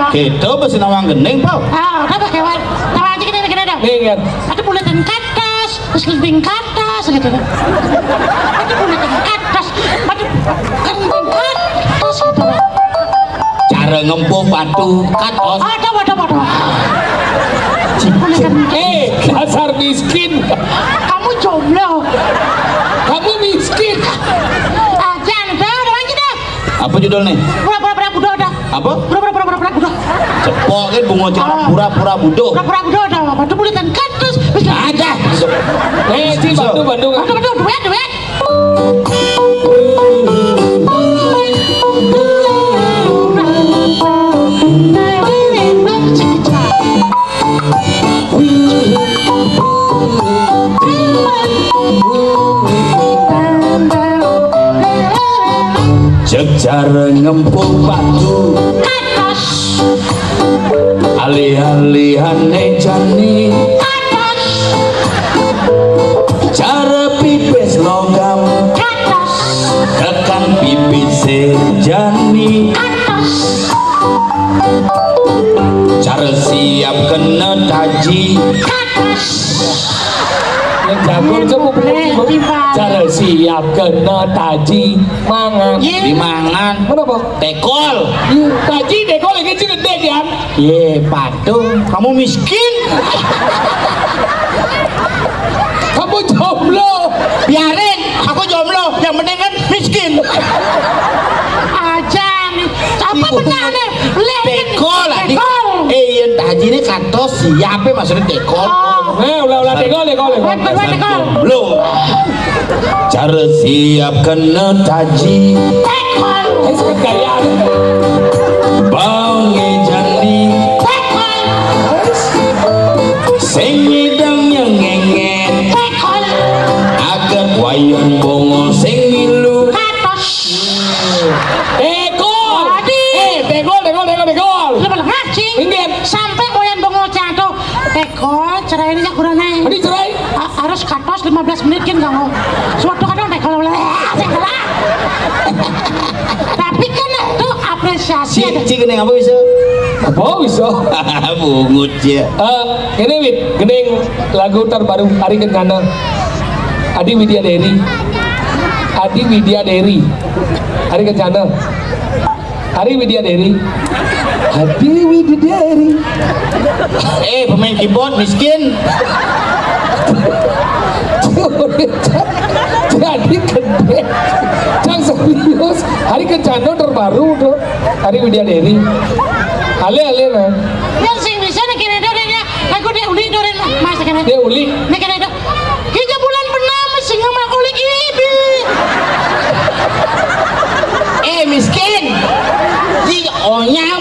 Kita besi nawang gendeng pau. Ada pakai wan. Tawa aja kita dah. Nyen. Ada buletin katas, terus lebih katas gitu dah. Ada buletin katas, ada kambing katas gitu dah. Cara ngempuk batu katos. Ada. Dasar miskin. Kamu jomblo. Kamu miskin. Jangan udah lagi dah. Apa judulnya? Pura-pura budo dah. Apa? Pura-pura budo. Cepok kan bunga cara pura-pura budo. Pura-pura budo dah. Batu buletin katas. Ada. Ci Bandung. Aduh, duet. Cek cara ngempuk batu Katas. alih-alihane jani Katas. cara pipis logam Katas. tekan pipis jani Katas. cara siap kena taji Katas. Yang jagung cukup cara siap kena taji mangan. dimangan Mana apa? tekol. Taji dekol lagi gede kan? Ye patung kamu miskin. Kamu jomblo. Biarin aku jomblo yang penting kan miskin. Aja nih. Apa benar nih? Tekol adik. Tekol. Yang taji ini kantos siapa maksudnya tekol. Ulah dekol. Tekol. Belum. Cara siap kena taji Tekol. Saya gaya. bangi jani Tekol. sing ngidam yang ngengen Tekol. agar wayang bongo sing milu. Katas. Dekol. Dekol. Lepas ngacing. Ingin. Sampai moyan bongo jatuh. Tekol. Cerai ini kurang naik. Tadi cerai. Harus katos 15 menit kan kamu. Suatu kadang tekol tapi kan itu apresiasi ada. Cik gening apa bisa? Apa bisa? Bungut ya. Ini Wit, gening lagu terbaru Ari Kencana. Adi Widya Dewi. Ari Kencana. Ari Widya Dewi. Pemain keyboard miskin. Jadi gede. Jangan serius. Hari Kencana terbaru tuh. Ari Widya Dewi. Ale lah. Yang sing bisa nek kene dorenya. Aku dia uli doren Mas kene. Dia uli. Nek kene do. 3 bulan pernah sing sama uli ini.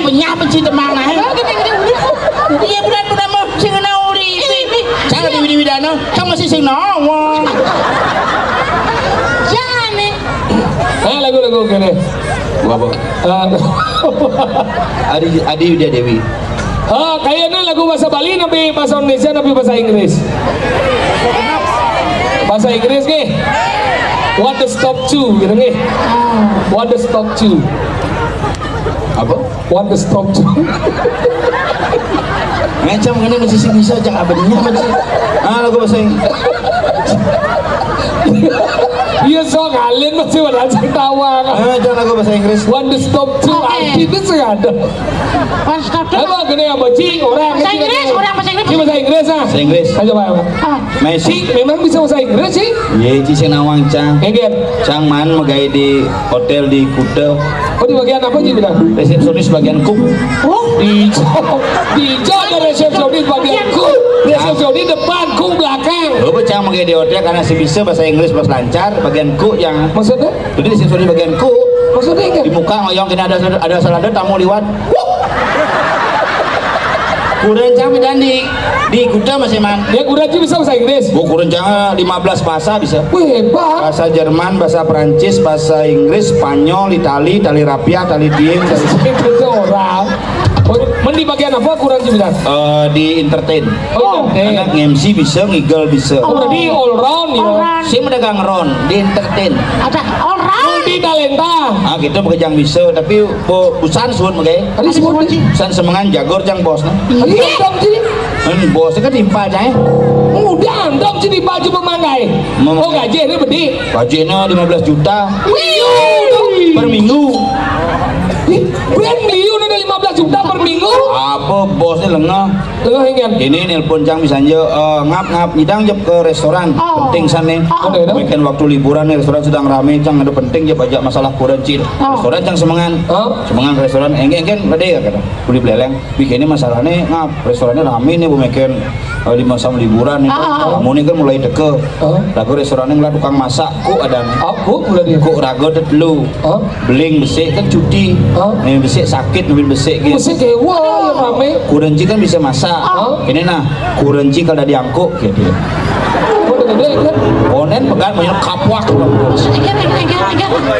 benyah benci temang nah. Iya bulan-bulan mah sing ana uri. Jangan diwidi-widana, kan masih sing nawang. Jangan nih. Lagu-lagu gini. Gua apa? Adi Widya Dewi. Kayaknya lagu bahasa Bali tapi bahasa Indonesia tapi bahasa Inggris. Bahasa Inggris nih. What the stop to gitu nih. What the stop to. Apa? What the stop to. Ngecam kan masih bisa jangan abadinya masih. Lagu bahasa Inggris. Iya so ngalen masih berasa tawa. Jangan lagu bahasa Inggris. What the stop to. Itu sih ada. One stop to. Apa gini apa cing orang Bahasa Inggris, orang bahasa Inggris. Ini bahasa Inggris ah. Bahasa Inggris. Ayo Pak. Messi. Memang bisa bahasa Inggris sih. Ye ci nawang cang. Kaget. Cang man megai di hotel di Kuta. Oh di bagian apa sih bilang? Resepsionis bagian cook. Di ada resepsionis bagian ku. Resepsionis depan, ku belakang. Lo cang megai di hotel karena si bisa bahasa Inggris pas lancar. Bagian cook yang Maksudnya? jadi resepsionis bagian cook. Maksudnya kan? Di muka ngoyong kena ada salada tamu liwat. Kurang cang dan di Kuta masih man. Dia Kuraji bisa bahasa Inggris. Kurang cang 15 bahasa bisa. Wih hebat. Bahasa Jerman, bahasa Prancis, bahasa Inggris, Spanyol, Itali, tali rapia, tali diem. Itu orang. Di bagian apa Kuraji bilang? Di entertain. Oh, Karena MC bisa, ngigel bisa. Oh, berarti all round ya. Si medagang ron di entertain. Ada orang. Di talenta. Gitu bekejang bisa, tapi busan sun megai. Tadi sebut sih. Busan semengan jagor jang bos. Tadi dong sih. Bosnya kan timpal cai. Udah dong sih di baju pemanggai. Oh gaji ini bedi. Gajinya 15 juta Wih. per minggu. Brand Liu ada 15 juta per minggu. Apa bosnya lengah. Lo ingin? Ini nelpon cang misalnya ngap nyidang jep ke restoran. Penting sana. Weekend waktu liburan nih restoran sedang rame cang ada penting jep aja masalah kuranci. Restoran cang semangan. Semangan restoran enggen gede ya kata. Beli beleng. Bikinnya masalahnya ngap restorannya rame nih bumekin di masa liburan nih. Kamu nih kan mulai deke. Lagu restorannya ngeliat tukang masak ku ada. Aku mulai dia. Ku rago dulu. Beling besik kan cuti. Nih besik sakit mobil besik gitu. Mesti kayak wah yang rame. Kuranci kan bisa masak. Ini nah kuranci kalau diangkut gitu. Udah gede kan? Onen pegan banyak kapuak.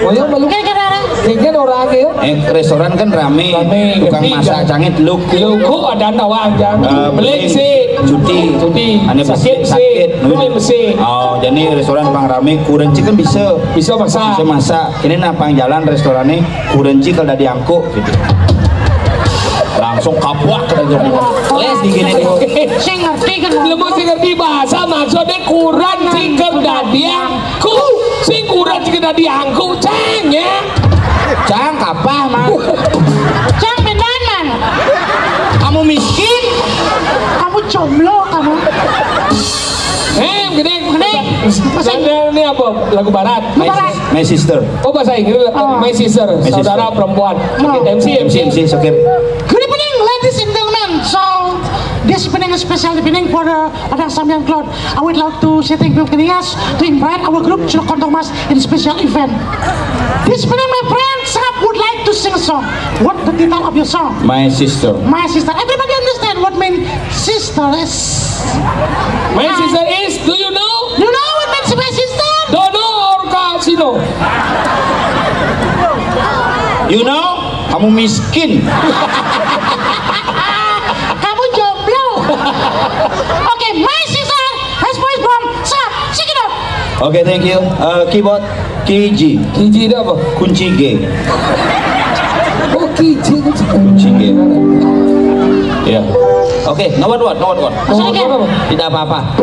Oh yang belum. Kan orang ya. Restoran kan rame. Tukang masak cangit luk. Luku ada nawang jang. Beling sih. Cuti. Ane sakit sakit. Mesti. Oh jadi restoran bang rame kuranci kan bisa. Bisa masak. Bisa masak. Ini nah pang jalan restorannya kuranci kalau diangkut gitu. Langsung kapuak kita les di gini Saya ngerti kan. Belum mesti ngerti bahasa maksudnya kurang ciker dadiangku. Sing kurang ciker dadiangku cang ya. Cang kapah mah. Cang beneran man. Kamu miskin. Kamu jomblo kamu. Gede. Ini apa? Lagu barat. My sister. Oh bahasa Inggris. My sister. Saudara perempuan. MC. Sokir. Good evening, ladies and gentlemen. So, this evening is special evening for the Padang Sambian Cloud. I would like to say thank you to invite our group to Kontomas in special event. This evening, my friend Sap would like to sing a song. What the title of your song? My sister. My sister. Everybody understand what mean sister is? My sister is. Do you know? You know what means my sister? Don't know or casino? You know? Kamu miskin. Kamu jomblo. Okay, my sister has voice from Sap. Sing it up. Okay, thank you. Keyboard KG. Kiji itu apa? Kunci G. Oh Kiji. Kunci G. Ya. Oke, no what. Tidak apa-apa.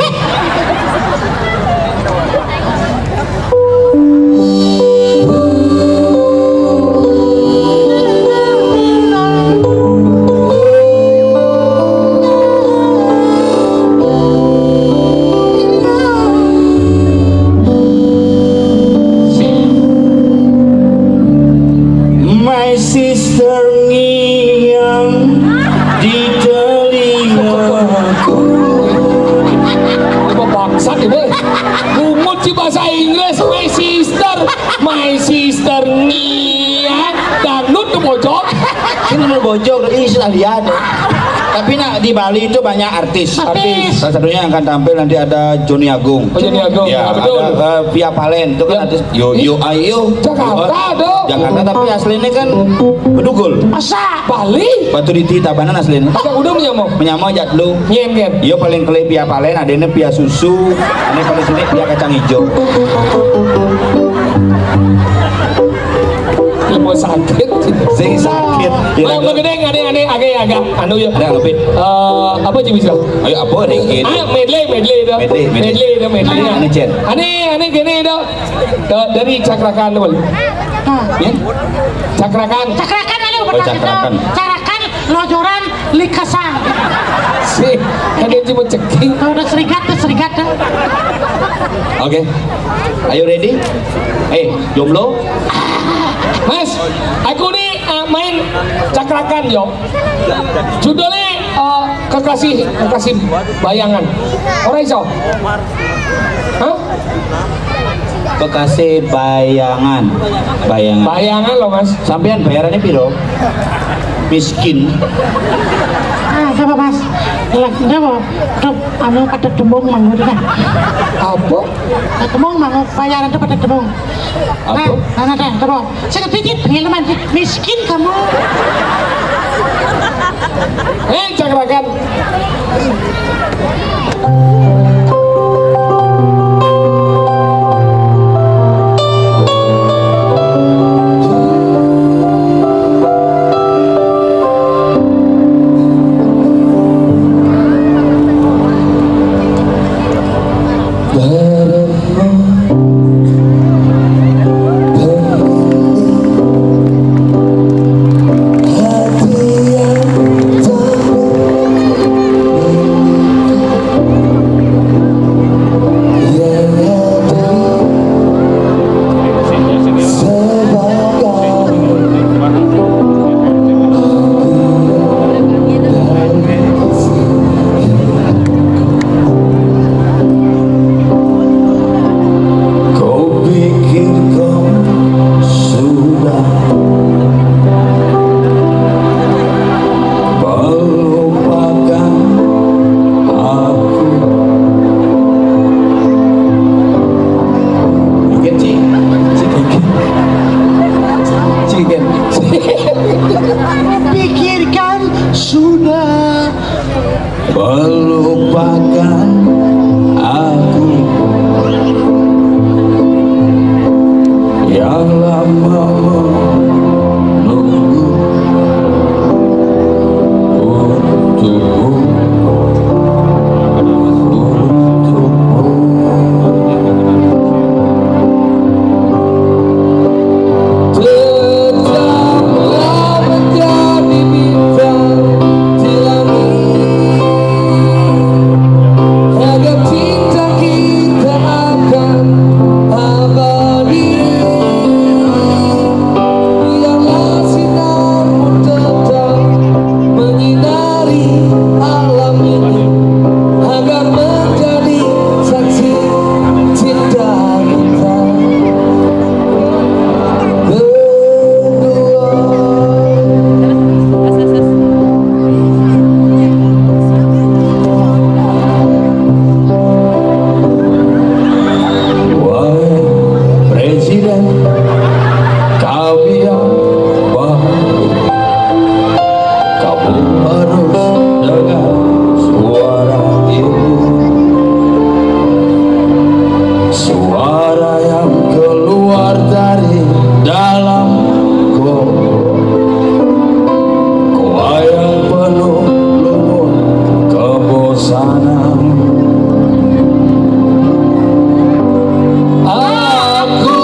My sister ngiang di telingaku. Apa bangsat ini? Bojo sudah lihat. Tapi nak di Bali itu banyak artis. Salah satunya yang akan tampil nanti ada Joni Agung. Oh, Joni Agung. Ya, betul. ada Via Valen itu kan artis. Yo ayo. Jakarta dong. Jakarta tapi aslinya kan Bedugul. Masa? Bali. Batu Diti Tabanan aslinya. Ada udah menyamuk. Menyamuk jadlu. Nyen. Iya paling kele Via Valen, adanya Via susu, ini paling sini Via kacang hijau. Mau sakit. Sing sakit. Oh, begedeng agak anu ya. Ada lebih. Apa sih bisa? Ayo apa dikit. Medley itu. Medley. Ane Jen. Ane gini itu. Dari cakrakan dulu. Ya? Cakrakan. Cakrakan aja Oh, cakrakan. Cakrakan lojoran likasang. Sih, ada cuma ceking. Kalau udah serikat. Oke. Ayo ready? Jomblo? Mas, aku nih main cakrakan yo. Judulnya kekasih bayangan. Ora iso. Hah? Bekasi bayangan. Bayangan loh mas. Sampean bayarannya piro? Miskin. Coba mas. Coba. Anu pada dembung manggut kan. Apa? Dembung manggut bayaran itu pada dembung. Apa? Nah, coba. Sedikit pengalaman miskin kamu. Cakrakan. Pikirkan sudah Melupakan aku yang lama menunggu Tetaplah menjadi bintang di langit, agar cinta kita akan abadi. Biarlah sinarmu tetap menyinari alam ini, agar menjadi saksi cinta kita berdua. Wahai Presiden kami yang baru, kamu harus dengar suara ini, suara yang keluar dari dalam goa yang penuh lumut kebosanan. Aku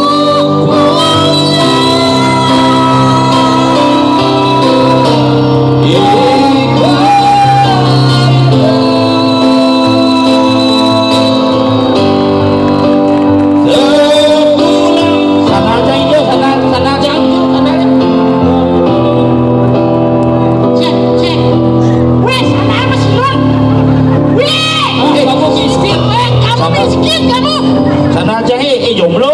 Sana aja itu, sana aja. Cek. Wes, anak apa sih lu? Weh, Kamu miskin. kamu miskin kamu. Sana aja jomblo.